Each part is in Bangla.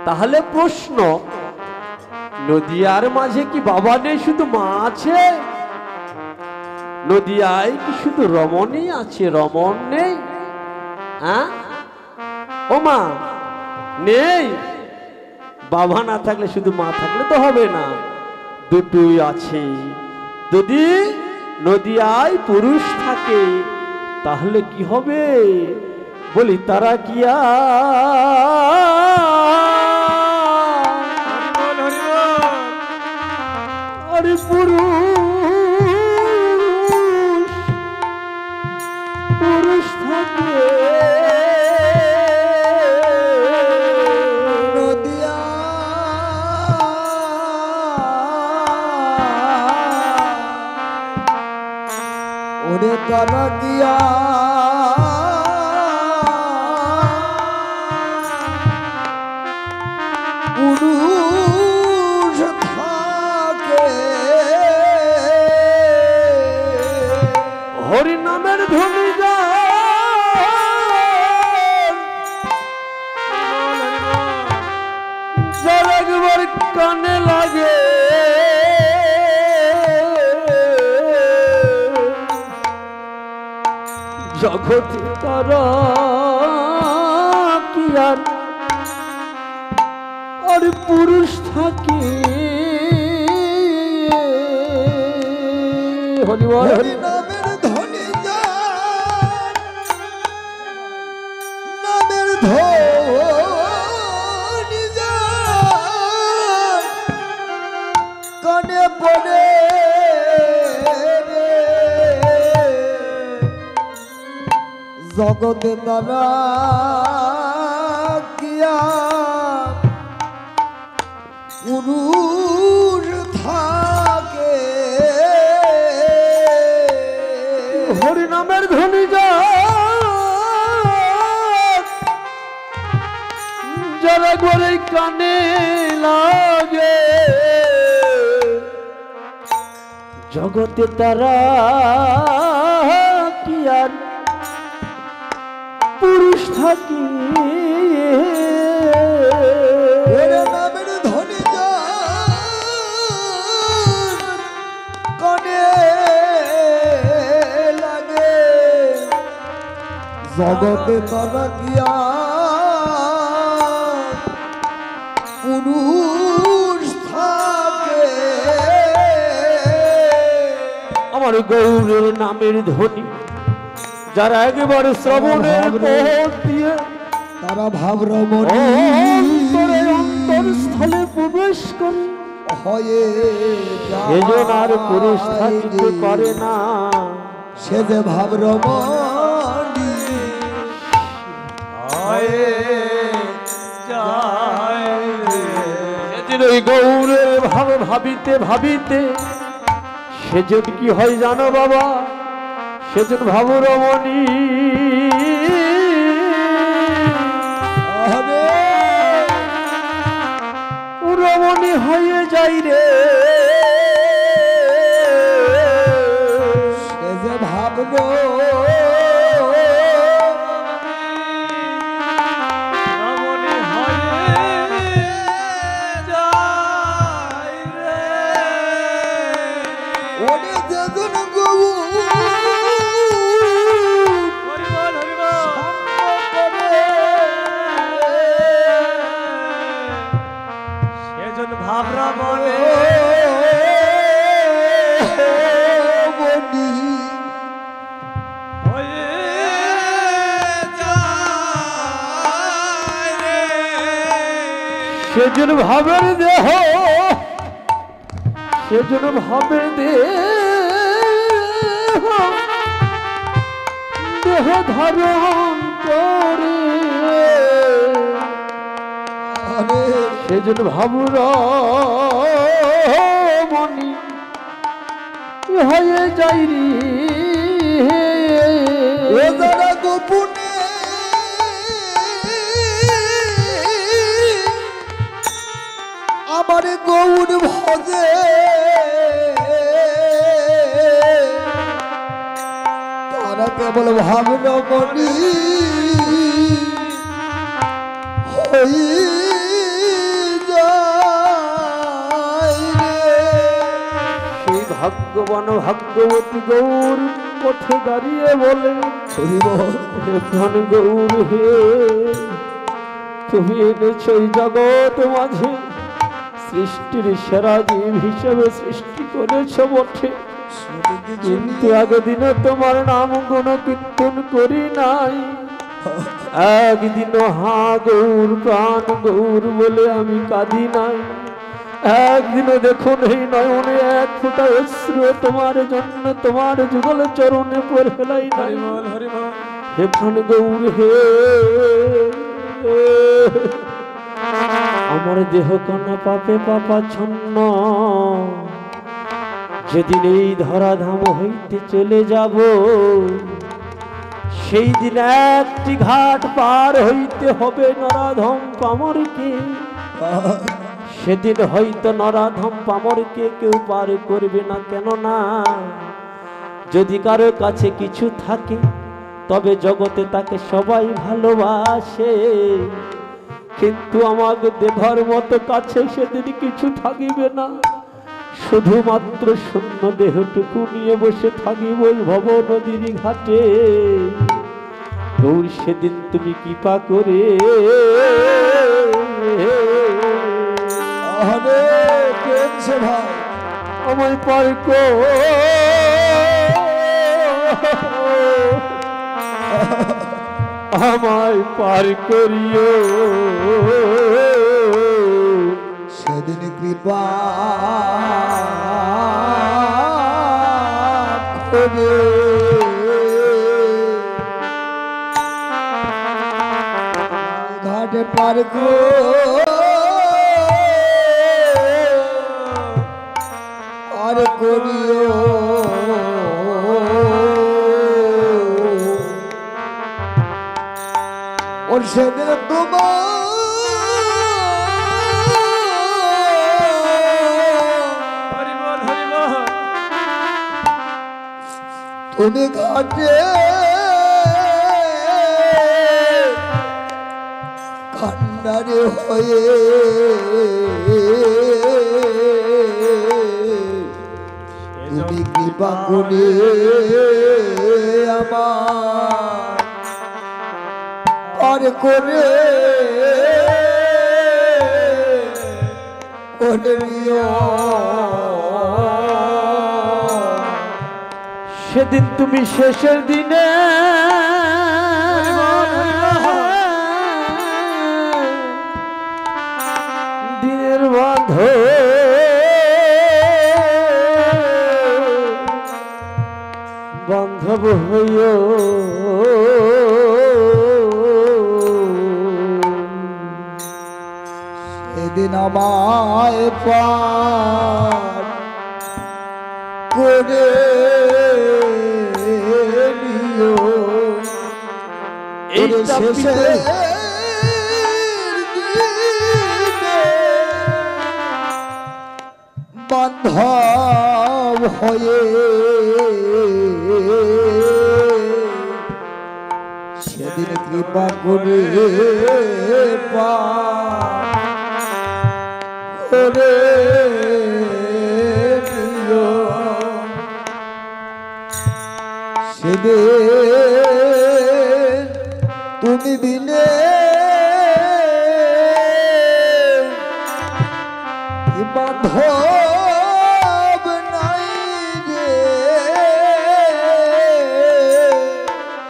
তাহলে প্রশ্ন, নদিয়ার মাঝে কি বাবা নেই, শুধু মা আছে? নদিয়ায় কি শুধু রমণী আছে, রমণ নেই? হ্যাঁ ও মা নেই? বাবা না থাকলে শুধু মা থাকলে তো হবে না, দুটোই আছে। যদি নদিয়ায় পুরুষ থাকে তাহলে কি হবে বলি, তারা কি আরে পুরুষ থাকে নদিয়া ওরে তারা গিয়া পুরুষ থাকে হরি নামের ধ্বনি যার একবার কানে লাগে জগতে তারা কি আর পুরুষ থাকে? হরি বল হরি। নামের ধ্বনি নামের ধ্বনি কানে পড়ে জগতে তারা কিয়া পুরুষ থাকে হরি নামের ধ্বনি যার একবার কানে লাগে জগতে তারা কি আর পুরুষ থাকি? নামের ধ্বনি কনে লাগে জগতে তারা গিয়া পুরুষ থাকে আমার গৌরের নামের ধ্বনি যারা একবার শ্রবণের পথ দিয়ে তারা ভাবরমণী অন্তরস্থলে প্রবেশ করে হয়ে সেজন আর পুরুষ থাকিতে পারে না, সে যে ভাবরমণী হয়ে যায় সেদিন ওই গৌরের ভাব ভাবিতে ভাবিতে সেজন কি হয় জানো বাবা? সেজন ভাবরমণী রমণী হয়ে যাই রে, সে যে ভাবলো রমণী হয়ে যাই রে। ওরে যেজন গৌ ভাবরা বলে বনি হয়ে যায় রে। সেজন ভাবের দেহ, সেজন ভাবের দেহ ধারণ করে সেজন ভাবুর মনি হয়ে যাই রে। যারা গোপনে আমার গৌর ভজে তারা কেবল ভাবরমণী হয়ে ভাগ্যবান ভাগ্যবতী গৌর পথে দাঁড়িয়ে বলে, হরি বল। হে প্রাণ গৌর হে, তুমি এনেছ এই জগৎ মাঝে, সৃষ্টির সেরা জীব হিসেবে সৃষ্টি করেছ বটে, কিন্তু একদিনও তোমার নাম গুণ কীর্তন করি নাই। একদিনও হা গৌর প্রাণ গৌর বলে আমি কাঁদি নাই। একদিনও দেখুন এই নয়নে এক ফোঁটা অশ্রু তোমার জন্য তোমার যুগল চরণে পড়ে ফেলাই নাই। হে প্রাণ গৌর হে, আমার দেহ কণা পাপে পাপাচ্ছন্ন, যেদিন এই ধরাধাম হইতে চলে যাব, সেই দিন একটি ঘাট পার হইতে হবে নরাধম পামরকে। সেদিন হয়তো নরাধম পামরকে কেউ পার করবে না, কেননা যদি কারো কাছে কিছু থাকে তবে জগতে তাকে সবাই ভালোবাসে, কিন্তু আমাকে দেখার মতো কাছে সেদিন কিছু থাকিবে না, শুধুমাত্র শূন্য দেহটুকু নিয়ে বসে থাকিব ভব নদীর ঘাটে। গৌর সেদিন তুমি কৃপা করে আরে কেমছে ভাই আমায় পার আমায় পার করিও, সেদিন কৃপা করে ঘাটে পার আর করিও, ওর সেদিন তোমার তুমি ঘাটে কান্নারে হয়ে তুমি কৃপা করে আমার আর করে সেদিন তুমি শেষের দিনে দিনের বাঁধ বান্ধব হইও, সেদিন আমায় পার করে নিও, এই শেষে বান্ধব হয়ে সেদিন কৃপা করে করে নিও, সেদিন তুমি বিনে বান্ধব নাই রে,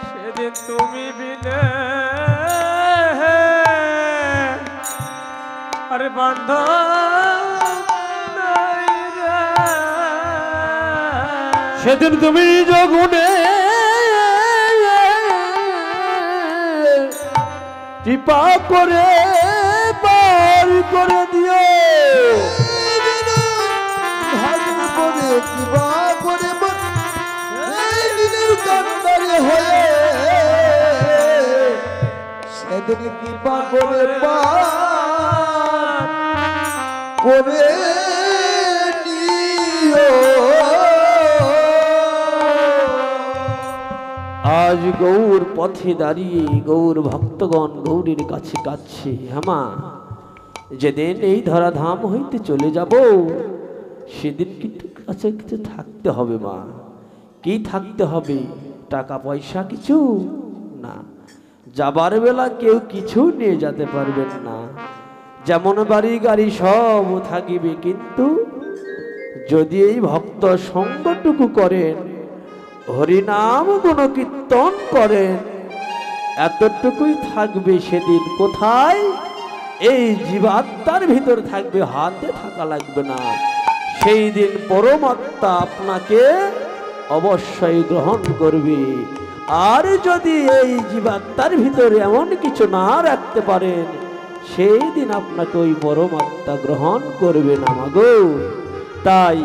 সেদিন তুমি বিনে আরে বান্ধব নাই রে, সেদিন তুমি জগুনে কৃপা করে পার করে দিও, ভালো করে কৃপা করে এই দিনের কান্নারে হয়ে সেদিন কৃপা করে পার করে নিও। আজ গৌর পথে দাঁড়িয়ে গৌর ভক্তগণ গৌরীর কাছে কাছে, হামা যেদিন এই ধরাধাম হইতে চলে যাব সেদিন কিন্তু কাছে কিছু থাকতে হবে মা। কি থাকতে হবে? টাকা পয়সা কিছু না, যাবার বেলা কেউ কিছু নিয়ে যেতে পারবেন না। যেমন বাড়ি গাড়ি সব থাকিবে, কিন্তু যদি এই ভক্ত সঙ্গটুকু করেন, হরিনাম গুণকীর্তন করেন, এতটুকুই থাকবে সেদিন। কোথায়? এই জীবাত্মার ভিতর থাকবে, হাতে থাকা লাগবে না। সেই দিন পরমাত্মা আপনাকে অবশ্যই গ্রহণ করবে। আর যদি এই জীবাত্মার ভিতরে এমন কিছু না রাখতে পারেন, সেই দিন আপনাকে ওই পরমাত্মা গ্রহণ করবে না মাগো। তাই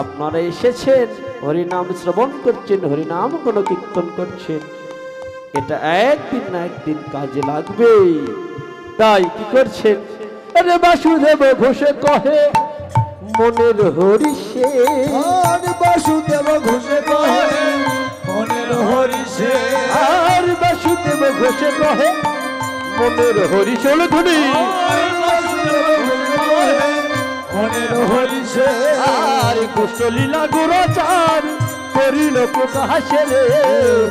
আপনারা এসেছেন, হরিনাম শ্রবণ করছেন, হরিনাম গুণ কীর্তন করছেন, এটা একদিন না একদিন কাজে লাগবে। তাই কি করছেন? আরে বাসুদেব ঘোষে কহে মনের হরিষে, আর বাসুদেব ঘোষে কহে মনের হরিষে, আর বাসুদেব ঘোষে কহে মনের হরিষে। হলো ধুনি মনের হরিষে, আর কুশলীলা গুরাচার করিল প্রকাশে রে,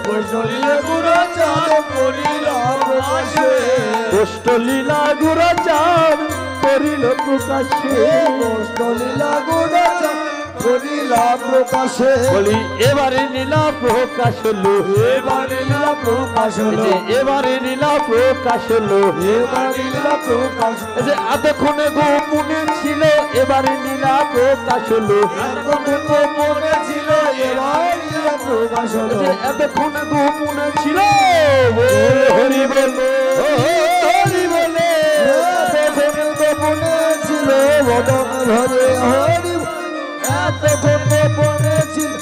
কুশলীলা গুরাচার করিল প্রকাশে, কুশলীলা গুরাচার করিল প্রকাশে, কুশলীলা গুরাচার করিল প্রকাশে। বলি এবারে নীলা প্রকাশ হলো, এবারে লীলা প্রকাশ হলো, এবারে নীলা প্রকাশ হলো, এবারে লীলা প্রকাশ হলো, যে এতক্ষণে গোপনে ছিল, এবারে নীলা প্রকাশ হলো, এতক্ষণ গোপনে ছিল, এবারে লীলা প্রকাশ হলো, যে এতক্ষণে গোপনে ছিল। হরি বলে, হরি বলে, এতক্ষণ গোপনে ছিল বদন ভরে, হরি এতক্ষণ গোপনে ছিল,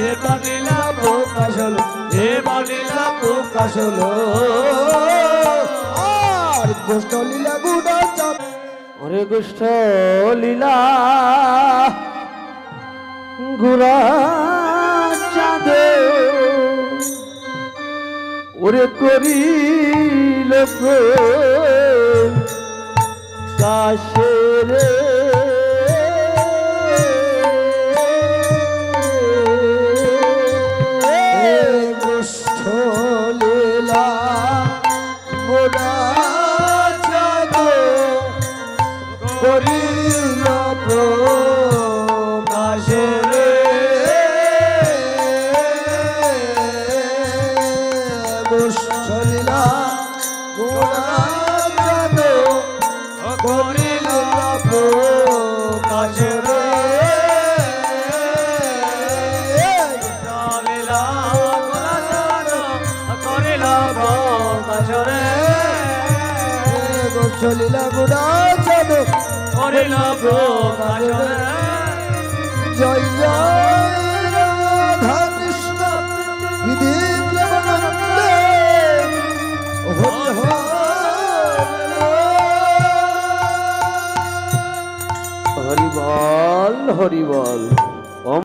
এবার লীলা প্রকাশ হলো, এবার লীলা প্রকাশ হলো। আর কৃষ্ণ লীলা গুণাচার, হরে কৃষ্ণ লীলা গুরা চাঁদে ওরে করিল কাশে রে, কৃষ্ণ লীলা গুণাচার করিল প্রকাশ রে, কৃষ্ণ লীলা গুণাচার করিল প্রকাশ রে, লীলা গুণাচার করিল প্রকাশ রে, কৃষ্ণ লীলা গুণাচার করিল প্রকাশ রে। জয় জয় রাধা কৃষ্ণ বিধি প্রেমানন্দে, হরি হরি বল, হরি বল।